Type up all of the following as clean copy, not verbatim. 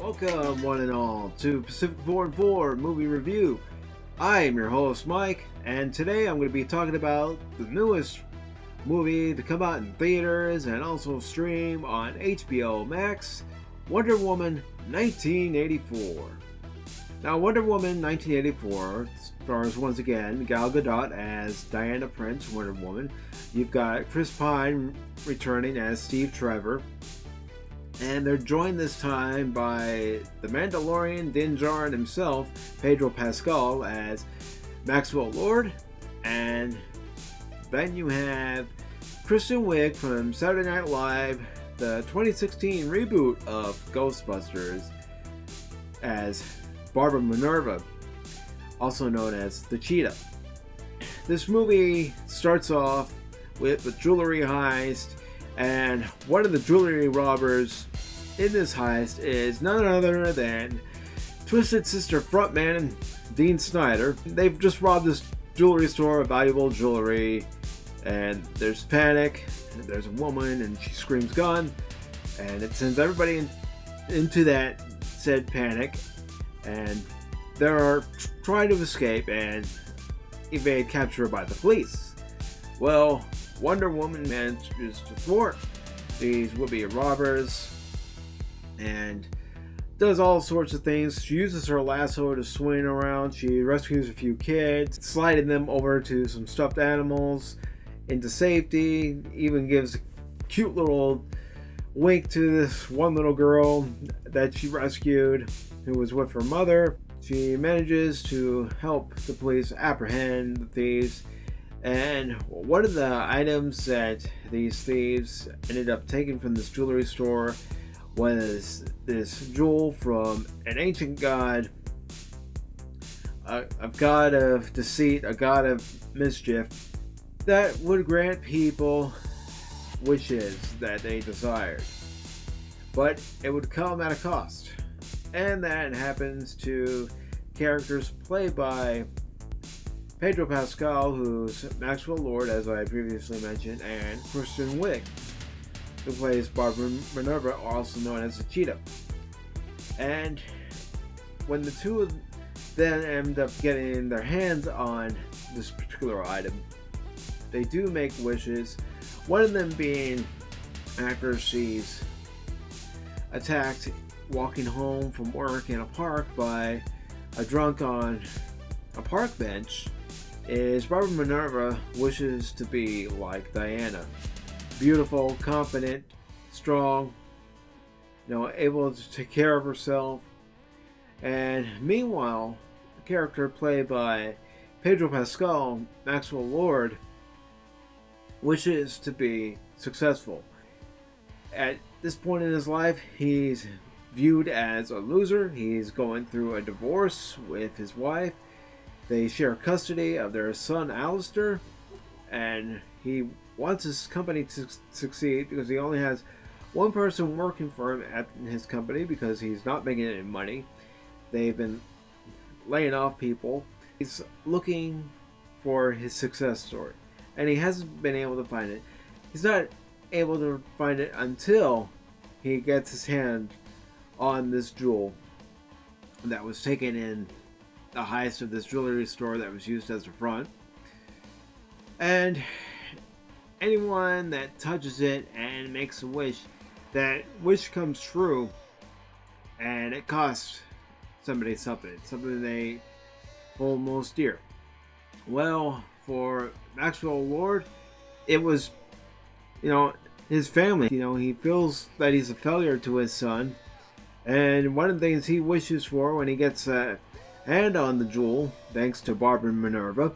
Welcome, one and all, to PACIFIC414 Movie Review. I am your host, Mike, and today I'm going to be talking about the newest movie to come out in theaters and also stream on HBOMAX, Wonder Woman 1984. Now, Wonder Woman 1984 stars once again Gal Gadot as Diana Prince, Wonder Woman. You've got Chris Pine returning as Steve Trevor. And they're joined this time by the Mandalorian Din Djarin himself, Pedro Pascal, as Maxwell Lord. And then you have Kristen Wiig from Saturday Night Live, the 2016 reboot of Ghostbusters, as Barbara Minerva, also known as the Cheetah. This movie starts off with a jewelry heist, and one of the jewelry robbers in this heist is none other than Twisted Sister frontman Dean Snyder. They've just robbed this jewelry store of valuable jewelry, and there's panic, and there's a woman, and she screams gun, and it sends everybody into that said panic, and they're trying to escape and evade capture by the police. Well, Wonder Woman manages to thwart these would-be robbers and does all sorts of things. She uses her lasso to swing around. She rescues a few kids, sliding them over to some stuffed animals into safety. Even gives a cute little wink to this one little girl that she rescued who was with her mother. She manages to help the police apprehend the thieves. And one of the items that these thieves ended up taking from this jewelry store was this jewel from an ancient god, a god of deceit, a god of mischief, that would grant people wishes that they desired. But it would come at a cost. And that happens to characters played by Pedro Pascal, who's Maxwell Lord, as I previously mentioned, and Kristen Wiig, who plays Barbara Minerva, also known as the Cheetah. And when the two of them end up getting their hands on this particular item, they do make wishes. One of them being after she's attacked walking home from work in a park by a drunk on a park bench, is Barbara Minerva wishes to be like Diana. Beautiful, confident, strong, able to take care of herself. And meanwhile, the character played by Pedro Pascal, Maxwell Lord, wishes to be successful. At this point in his life, he's viewed as a loser. He's going through a divorce with his wife. They share custody of their son Alistair, and he wants his company to succeed because he only has one person working for him at his company because he's not making any money. They've been laying off people. He's looking for his success story, and he hasn't been able to find it. He's not able to find it until he gets his hand on this jewel that was taken in the heist of this jewelry store that was used as a front. And anyone that touches it and makes a wish, that wish comes true, and it costs somebody something they hold most dear. Well, for Maxwell Lord, it was, his family. He feels that he's a failure to his son, and one of the things he wishes for when he gets a hand on the jewel, thanks to Barbara Minerva,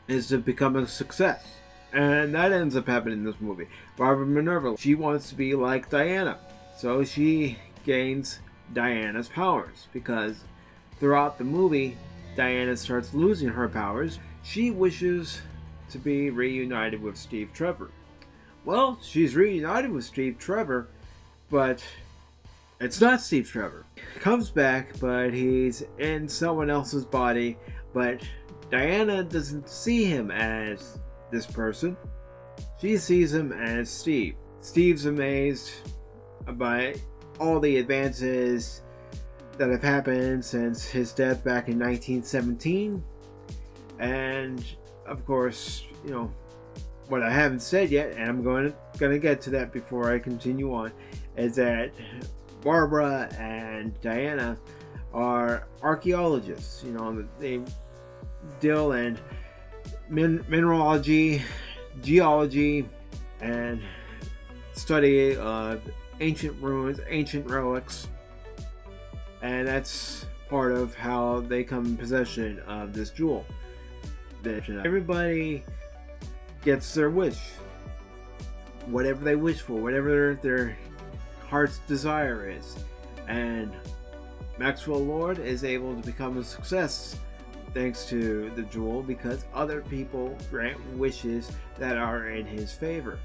is to become a success. And that ends up happening in this movie. Barbara Minerva, she wants to be like Diana. So she gains Diana's powers, because throughout the movie, Diana starts losing her powers. She wishes to be reunited with Steve Trevor. Well, she's reunited with Steve Trevor, but it's not Steve Trevor. He comes back, but he's in someone else's body, but Diana doesn't see him as this person. She sees him as Steve. Steve's amazed by all the advances that have happened since his death back in 1917. And of course, you know, what I haven't said yet, and I'm going to get to that before I continue on, is that Barbara and Diana are archaeologists. You know, they deal in mineralogy, geology, and study ancient ruins, ancient relics, and that's part of how they come in possession of this jewel. Everybody gets their wish, whatever they wish for, whatever their heart's desire is, and Maxwell Lord is able to become a success thanks to the jewel, because other people grant wishes that are in his favor.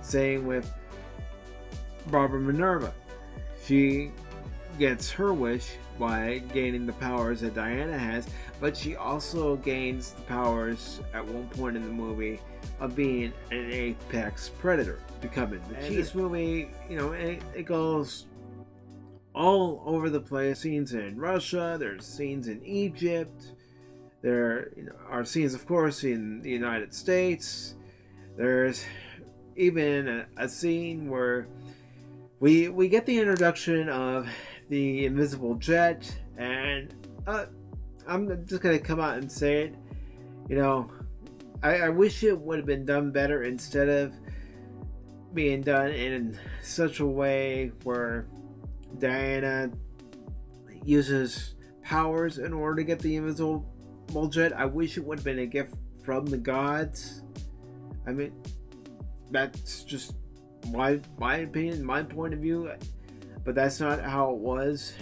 Same with Barbara Minerva. She gets her wish by gaining the powers that Diana has, but she also gains the powers at one point in the movie of being an apex predator, becoming the Cheetah. This movie, you know, it goes all over the place. Scenes in Russia, there's scenes in Egypt, there are scenes, of course, in the United States. There's even a scene where we get the introduction of the invisible jet, and I'm just gonna come out and say it. You know, I wish it would have been done better, instead of being done in such a way where Diana uses powers in order to get the invisible jet. I wish it would have been a gift from the gods. I mean, that's just my opinion, my point of view, but that's not how it was.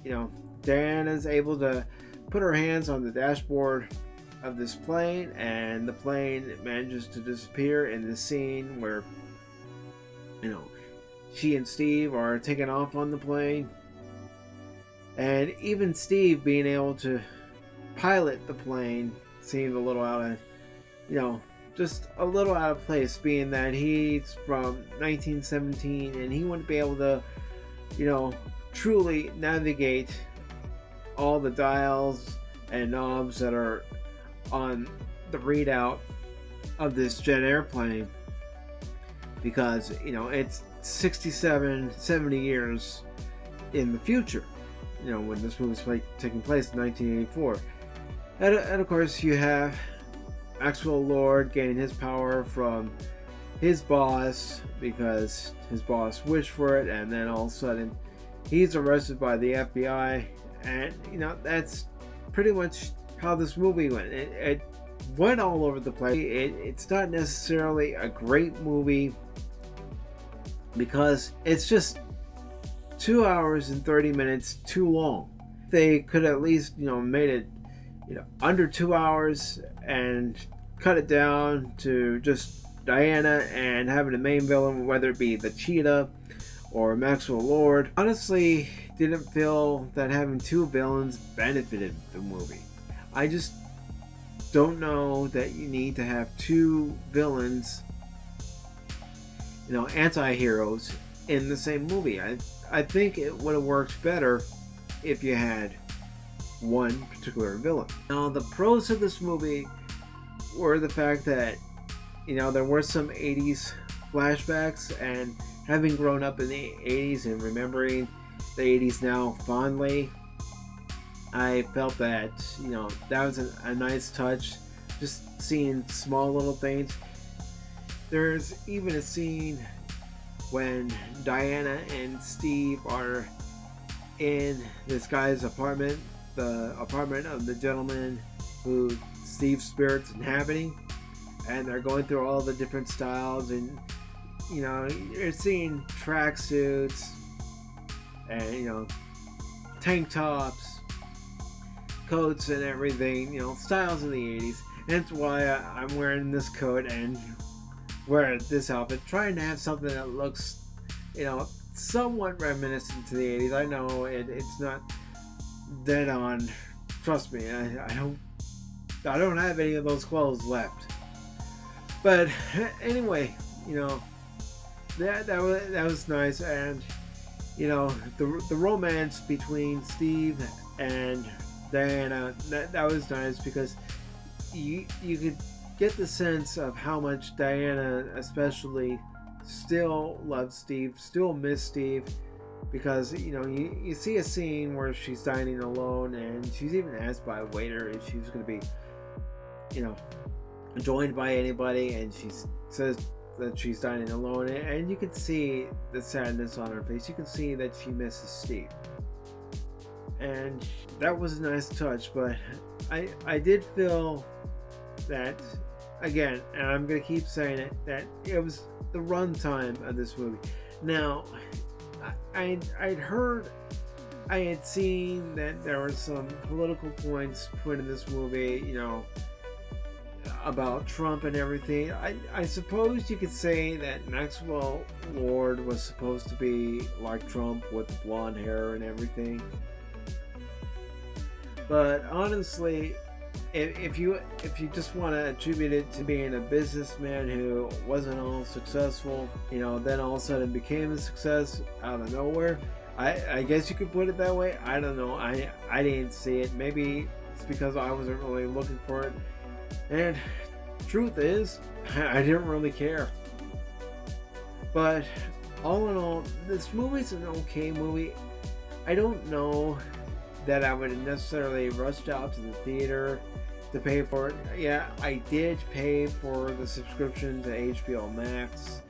You know, Diana's able to put her hands on the dashboard of this plane, and the plane manages to disappear in the scene where, you know, she and Steve are taking off on the plane. And even Steve being able to pilot the plane seemed a little out of, you know, just a little out of place, being that he's from 1917 and he wouldn't be able to, you know, truly navigate all the dials and knobs that are on the readout of this jet airplane, because, you know, it's 67, 70 years in the future, you know, when this movie's taking place in 1984. And of course, you have Maxwell Lord gaining his power from his boss, because his boss wished for it, and then all of a sudden he's arrested by the FBI. And, you know, that's pretty much how this movie went. It went all over the place. It's not necessarily a great movie, because it's just 2 hours and 30 minutes too long. They could at least, you know, made it, you know, under 2 hours and cut it down to just Diana and having a main villain, whether it be the Cheetah or Maxwell Lord. Honestly, didn't feel that having two villains benefited the movie. I just don't know that you need to have two villains, you know, anti-heroes in the same movie. I think it would have worked better if you had one particular villain. Now, the pros of this movie were the fact that, you know, there were some 80s flashbacks, and having grown up in the 80s and remembering the 80s now fondly, I felt that, you know, that was a nice touch, just seeing small little things. There's even a scene when Diana and Steve are in this guy's apartment, the apartment of the gentleman who Steve's spirit's inhabiting, and they're going through all the different styles, and you're seeing tracksuits and tank tops, coats, and everything. Styles of the 80s. And that's why I'm wearing this coat and wearing this outfit, trying to have something that looks, somewhat reminiscent to the 80s. I know it's not dead on. Trust me, I don't have any of those clothes left. But anyway, that was nice, and the romance between Steve and Diana, that was nice, because you could get the sense of how much Diana especially still loves Steve, still miss Steve, because you see a scene where she's dining alone, and she's even asked by a waiter if she's going to be joined by anybody, and she says that she's dining alone, and you can see the sadness on her face. You can see that she misses Steve, and that was a nice touch. But I did feel that, again, and I'm gonna keep saying it, that it was the runtime of this movie. Now, I had seen that there were some political points put in this movie, about Trump and everything. I suppose you could say that Maxwell Lord was supposed to be like Trump with blonde hair and everything. But honestly, if you just want to attribute it to being a businessman who wasn't all successful, then all of a sudden became a success out of nowhere, I guess you could put it that way. I don't know. I didn't see it. Maybe it's because I wasn't really looking for it. And truth is, I didn't really care. But all in all, this movie's an okay movie. I don't know that I would have necessarily rushed out to the theater to pay for it. Yeah, I did pay for the subscription to HBOMAX,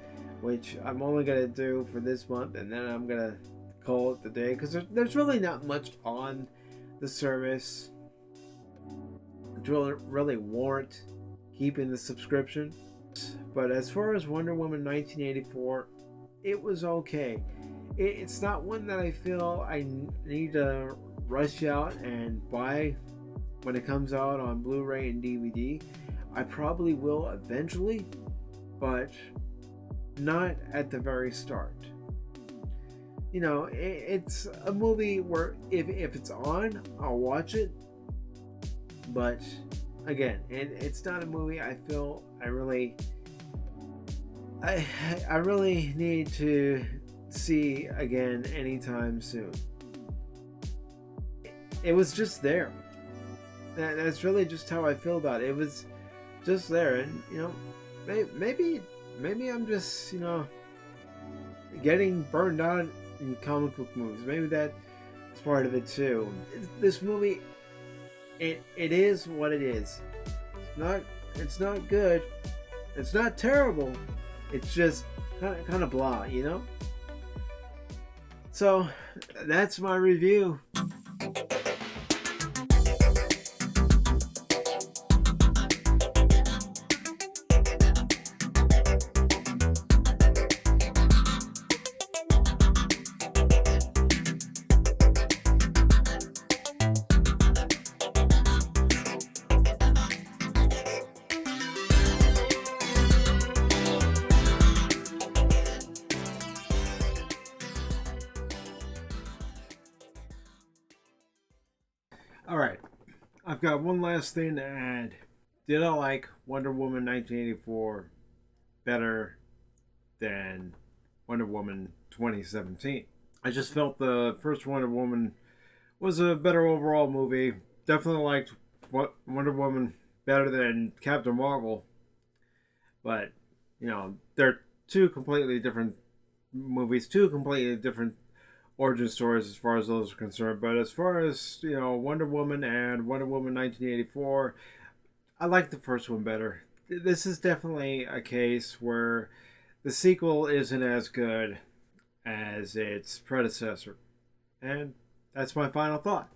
which I'm only going to do for this month, and then I'm going to call it the day, because there's really not much on the service to really warrant keeping the subscription. But as far as Wonder Woman 1984, it was okay. It's not one that I feel I need to rush out and buy when it comes out on Blu-ray and DVD. I probably will eventually, but not at the very start. It's a movie where if it's on, I'll watch it. But again, it's not a movie I feel I really need to see again anytime soon. It was just there. That's really just how I feel about it. It was just there, and maybe I'm just getting burned out in comic book movies. Maybe that's part of it too. This movie, it is what it is. It's not good. It's not terrible. It's just kind of blah, So that's my review. Alright, I've got one last thing to add. Did I like Wonder Woman 1984 better than Wonder Woman 2017? I just felt the first Wonder Woman was a better overall movie. Definitely liked Wonder Woman better than Captain Marvel. But, they're two completely different movies, two completely different origin stories as far as those are concerned. But as far as Wonder Woman and Wonder Woman 1984, I like the first one better. This is definitely a case where the sequel isn't as good as its predecessor, and that's my final thought.